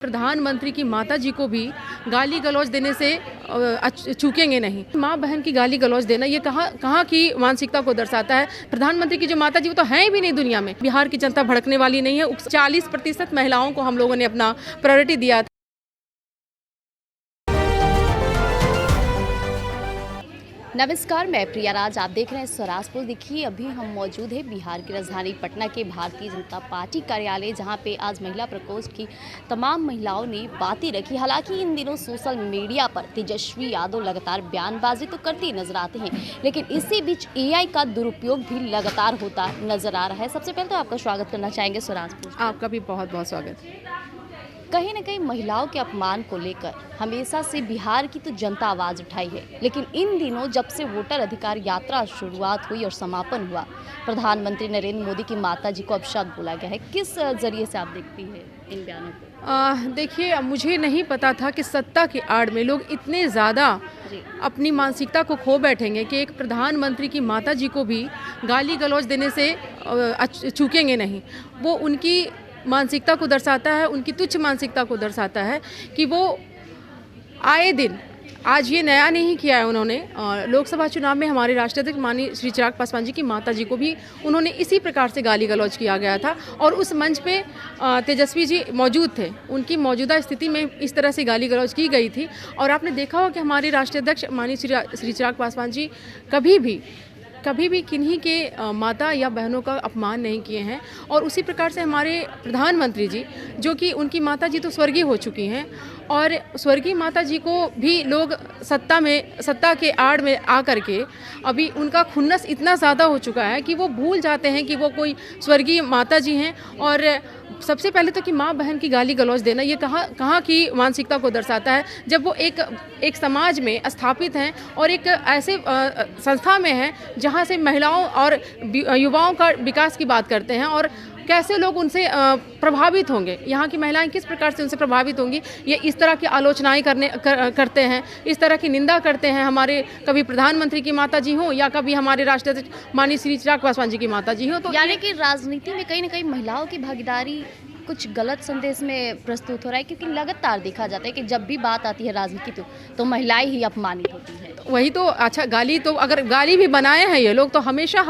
प्रधानमंत्री की माता जी को भी गाली गलौज देने से चूकेंगे नहीं। माँ बहन की गाली गलौज देना ये कहाँ की मानसिकता को दर्शाता है। प्रधानमंत्री की जो माता जी वो तो हैं भी नहीं दुनिया में। बिहार की जनता भड़कने वाली नहीं है। 40% महिलाओं को हम लोगों ने अपना प्रायोरिटी दिया था। नमस्कार, मैं प्रिया राज, आप देख रहे हैं स्वराजपुर। देखिए, अभी हम मौजूद हैं बिहार की राजधानी पटना के भारतीय जनता पार्टी कार्यालय, जहां पे आज महिला प्रकोष्ठ की तमाम महिलाओं ने बातें रखी। हालांकि इन दिनों सोशल मीडिया पर तेजस्वी यादव लगातार बयानबाजी तो करते नजर आते हैं, लेकिन इसी बीच एआई का दुरुपयोग भी लगातार होता नजर आ रहा है। सबसे पहले तो आपका स्वागत करना चाहेंगे स्वराजपुर। आपका भी बहुत बहुत स्वागत। कहीं न कहीं महिलाओं के अपमान को लेकर हमेशा से बिहार की तो जनता आवाज़ उठाई है, लेकिन इन दिनों जब से वोटर अधिकार यात्रा शुरुआत हुई और समापन हुआ, प्रधानमंत्री नरेंद्र मोदी की माता जी को अपशब्द बोला गया है। किस जरिए से आप देखती हैं इन बयानों को? देखिए, मुझे नहीं पता था कि सत्ता की आड़ में लोग इतने ज़्यादा अपनी मानसिकता को खो बैठेंगे कि एक प्रधानमंत्री की माता जी को भी गाली गलौज देने से चूकेंगे नहीं। वो उनकी मानसिकता को दर्शाता है, उनकी तुच्छ मानसिकता को दर्शाता है कि वो आए दिन, आज ये नया नहीं किया है उन्होंने, लोकसभा चुनाव में हमारे राष्ट्रीय अध्यक्ष माननीय श्री चिराग पासवान जी की माता जी को भी उन्होंने इसी प्रकार से गाली गलौज किया गया था और उस मंच पे तेजस्वी जी मौजूद थे। उनकी मौजूदा स्थिति में इस तरह से गाली गलौज की गई थी और आपने देखा होगा कि हमारे राष्ट्रीय अध्यक्ष माननीय श्री चिराग पासवान जी कभी भी किन्हीं के माता या बहनों का अपमान नहीं किए हैं। और उसी प्रकार से हमारे प्रधानमंत्री जी, जो कि उनकी माता जी तो स्वर्गीय हो चुकी हैं और स्वर्गीय माता जी को भी लोग सत्ता के आड़ में आकर के अभी उनका खुन्नस इतना ज़्यादा हो चुका है कि वो भूल जाते हैं कि वो कोई स्वर्गीय माता जी हैं। और सबसे पहले तो कि माँ बहन की गाली गलौज देना ये कहाँ की मानसिकता को दर्शाता है, जब वो एक समाज में स्थापित हैं और एक ऐसे संस्था में हैं जहाँ से महिलाओं और युवाओं का विकास की बात करते हैं और कैसे लोग उनसे प्रभावित होंगे, यहाँ की महिलाएं किस प्रकार से उनसे प्रभावित होंगी। ये इस तरह की आलोचनाएं करते हैं, इस तरह की निंदा करते हैं, हमारे कभी प्रधानमंत्री की माता जी हों या कभी हमारे राष्ट्रीय अध्यक्ष माननीय श्री चिराग पासवान जी की माता जी हों। तो यानी कि राजनीति में कहीं ना कहीं महिलाओं की भागीदारी कुछ गलत संदेश में प्रस्तुत हो रहा है, क्योंकि लगातार देखा जाता है कि जब भी बात आती है राजनीति तो महिलाएं ही अपमानित होती हैं। वही तो अच्छा, गाली तो अगर गाली भी बनाए हैं ये लोग तो हमेशा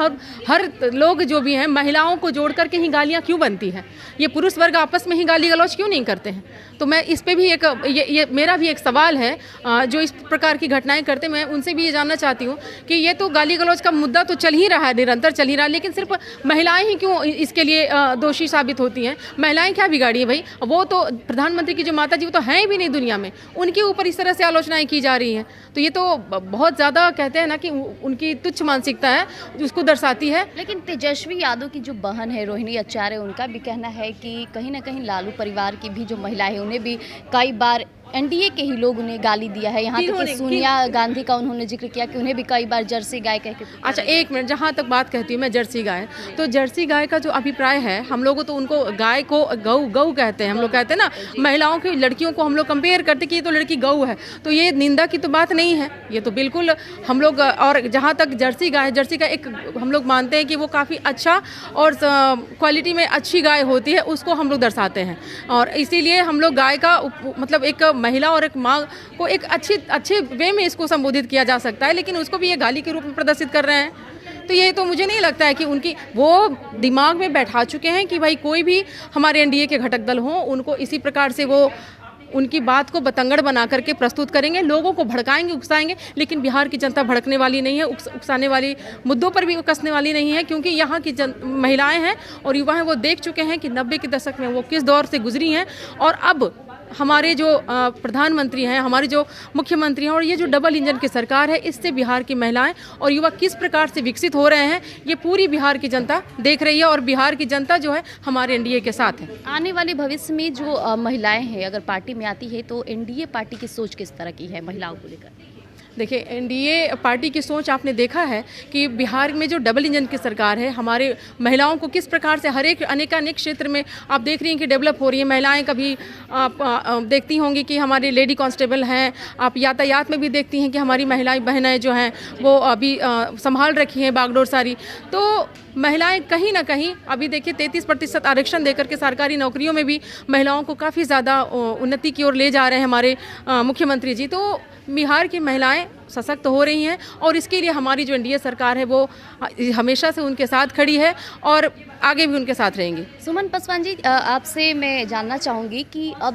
हर लोग जो भी हैं महिलाओं को जोड़ करके ही गालियाँ क्यों बनती हैं? ये पुरुष वर्ग आपस में ही गाली गलौज क्यों नहीं करते हैं? तो मैं इस पे भी ये मेरा भी एक सवाल है, जो इस प्रकार की घटनाएं करते, मैं उनसे भी ये जानना चाहती हूँ कि ये तो गाली गलौज का मुद्दा तो चल ही रहा है, निरंतर चल ही रहा है, लेकिन सिर्फ महिलाएं ही क्यों इसके लिए दोषी साबित होती हैं? महिलाएं क्या बिगाड़ी है भाई? वो तो प्रधानमंत्री की जो माता जी वो तो हैं भी नहीं दुनिया में, उनके ऊपर इस तरह से आलोचनाएं की जा रही हैं। तो ये तो बहुत ज़्यादा कहते हैं ना कि उनकी तुच्छ मानसिकता है उसको दर्शाती है। लेकिन तेजस्वी यादव की जो बहन है रोहिणी आचार्य, उनका भी कहना है कि कहीं ना कहीं लालू परिवार की भी जो महिलाएं हैं उन्हें भी कई बार एनडीए के ही लोग उन्हें गाली दिया है। यहाँ तक कि सोनिया गांधी का उन्होंने जिक्र किया कि उन्हें भी कई बार जर्सी गाय कह के। अच्छा, एक मिनट, जहाँ तक बात कहती हूँ मैं जर्सी गाय, तो जर्सी गाय का जो अभिप्राय है, हम लोगों तो उनको गाय को गऊ कहते हैं। हम लोग कहते हैं ना, महिलाओं की लड़कियों को हम लोग कंपेयर करते कि ये तो लड़की गऊ है, तो ये निंदा की तो बात नहीं है, ये तो बिल्कुल हम लोग। और जहाँ तक जर्सी गाय, जर्सी का एक हम लोग मानते हैं कि वो काफ़ी अच्छा और क्वालिटी में अच्छी गाय होती है, उसको हम लोग दर्शाते हैं। और इसीलिए हम लोग गाय का मतलब एक महिला और एक माँ को एक अच्छे वे में इसको संबोधित किया जा सकता है, लेकिन उसको भी ये गाली के रूप में प्रदर्शित कर रहे हैं। तो ये तो मुझे नहीं लगता है कि उनकी वो दिमाग में बैठा चुके हैं कि भाई कोई भी हमारे एनडीए के घटक दल हों, उनको इसी प्रकार से वो उनकी बात को बतंगड़ बना करके प्रस्तुत करेंगे, लोगों को भड़काएंगे, उकसाएंगे। लेकिन बिहार की जनता भड़कने वाली नहीं है, उकसाने वाली मुद्दों पर भी उकसने वाली नहीं है, क्योंकि यहाँ की महिलाएं हैं और युवा हैं, वो देख चुके हैं कि 90 के दशक में वो किस दौर से गुजरी हैं। और अब हमारे जो प्रधानमंत्री हैं, हमारे जो मुख्यमंत्री हैं और ये जो डबल इंजन की सरकार है, इससे बिहार की महिलाएं और युवा किस प्रकार से विकसित हो रहे हैं, ये पूरी बिहार की जनता देख रही है। और बिहार की जनता जो है हमारे एनडीए के साथ है। आने वाले भविष्य में जो महिलाएं हैं अगर पार्टी में आती है तो एनडीए पार्टी की सोच किस तरह की है महिलाओं को लेकर? देखिए, एनडीए पार्टी की सोच आपने देखा है कि बिहार में जो डबल इंजन की सरकार है, हमारे महिलाओं को किस प्रकार से हर एक अनेक क्षेत्र में आप देख रही हैं कि डेवलप हो रही है। महिलाएं कभी आप देखती होंगी कि हमारी लेडी कांस्टेबल हैं, आप यातायात में भी देखती हैं कि हमारी महिलाएं बहनें जो हैं वो अभी संभाल रखी हैं बागडोर सारी। तो महिलाएं कहीं ना कहीं अभी देखिए 33% आरक्षण देकर के सरकारी नौकरियों में भी महिलाओं को काफ़ी ज़्यादा उन्नति की ओर ले जा रहे हैं हमारे मुख्यमंत्री जी। तो बिहार की महिलाएं सशक्त हो रही हैं और इसके लिए हमारी जो एनडीए सरकार है वो हमेशा से उनके साथ खड़ी है और आगे भी उनके साथ रहेंगी। सुमन पासवान जी, आपसे मैं जानना चाहूँगी कि अब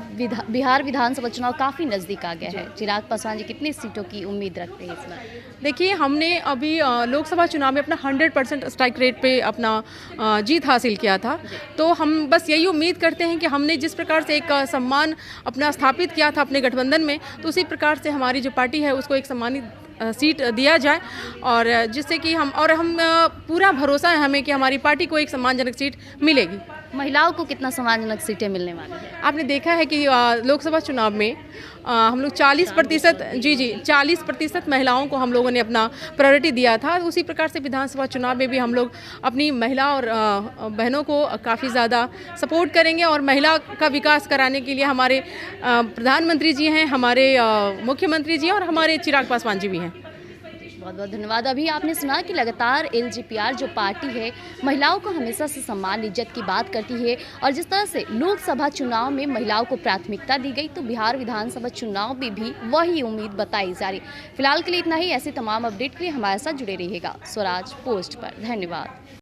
बिहार विधानसभा चुनाव काफ़ी नज़दीक आ गया है। चिराग पासवान जी कितनी सीटों की उम्मीद रखते हैं इस बार? देखिए, हमने अभी लोकसभा चुनाव में अपना 100% स्ट्राइक रेट पे अपना जीत हासिल किया था। तो हम बस यही उम्मीद करते हैं कि हमने जिस प्रकार से एक सम्मान अपना स्थापित किया था अपने गठबंधन में, तो उसी प्रकार से हमारी जो पार्टी है उसको एक सम्मानित सीट दिया जाए और जिससे कि हम पूरा भरोसा है हमें कि हमारी पार्टी को एक सम्मानजनक सीट मिलेगी। महिलाओं को कितना सम्मानजनक सीटें मिलने वाली हैं? आपने देखा है कि लोकसभा चुनाव में हम लोग 40% महिलाओं को हम लोगों ने अपना प्रायोरिटी दिया था। उसी प्रकार से विधानसभा चुनाव में भी हम लोग अपनी महिला और बहनों को काफ़ी ज़्यादा सपोर्ट करेंगे और महिला का विकास कराने के लिए हमारे प्रधानमंत्री जी हैं, हमारे मुख्यमंत्री जी हैं और हमारे चिराग पासवान जी भी हैं। बहुत बहुत धन्यवाद। अभी आपने सुना कि लगातार एलजेपीआर जो पार्टी है महिलाओं को हमेशा से सम्मान इज्जत की बात करती है और जिस तरह से लोकसभा चुनाव में महिलाओं को प्राथमिकता दी गई तो बिहार विधानसभा चुनाव में भी वही उम्मीद बताई जा रही। फिलहाल के लिए इतना ही। ऐसे तमाम अपडेट के लिए हमारे साथ जुड़े रहिएगा स्वराज पोस्ट पर। धन्यवाद।